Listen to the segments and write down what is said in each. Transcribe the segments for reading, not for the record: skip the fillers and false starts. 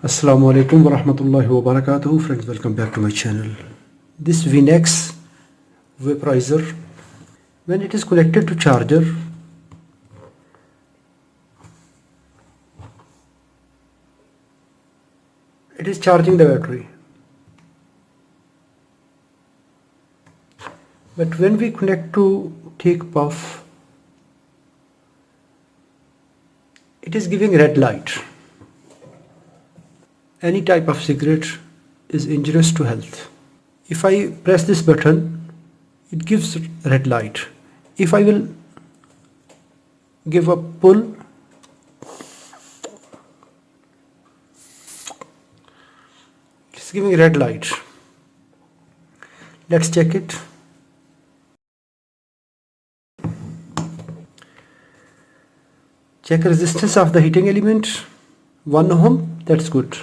Assalamu alaikum wa rahmatullahi wa barakatuh. Friends, welcome back to my channel. This Wenax vaporizer, when it is connected to charger, it is charging the battery. But when we connect to take puff, it is giving red light. Any type of cigarette is injurious to health. If I press this button, it gives red light. If I will give a pull, it's giving red light. Let's check it. Check resistance of the heating element, 1 ohm, that's good.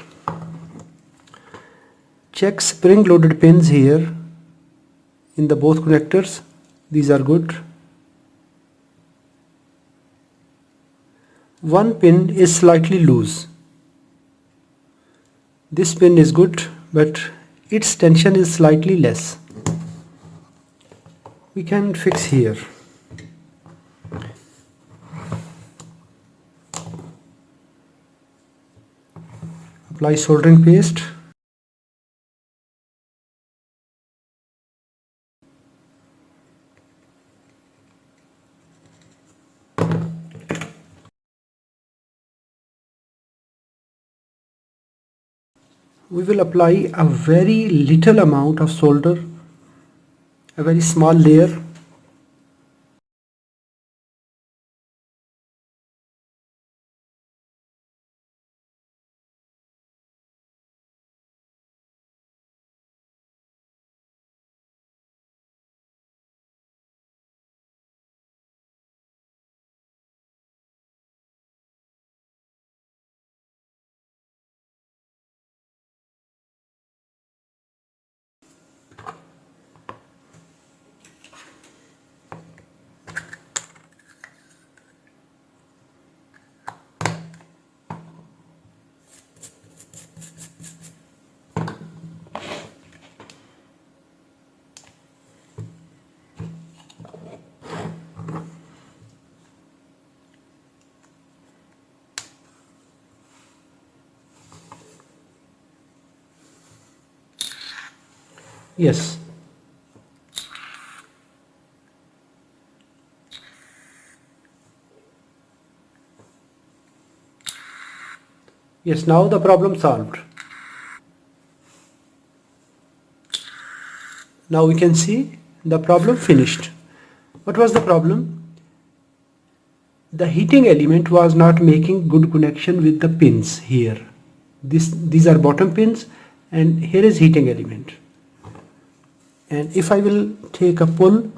Check spring loaded pins here in the both connectors, these are good. One pin is slightly loose. This pin is good, but its tension is slightly less. We can fix here. Apply soldering paste. We will apply a very little amount of solder, a very small layer. Yes. Yes, now the problem solved. Now we can see the problem finished. What was the problem? The heating element was not making good connection with the pins here. These are bottom pins and here is heating element. And if I will take a pull,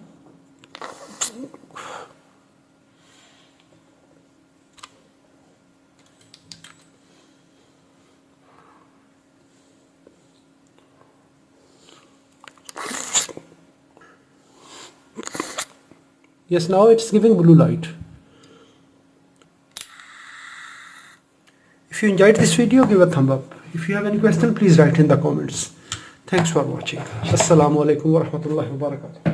yes, now it's giving blue light. If you enjoyed this video, give a thumb up. If you have any question, please write in the comments. Thanks for watching. Assalamu alaikum wa rahmatullahi wa barakatuh.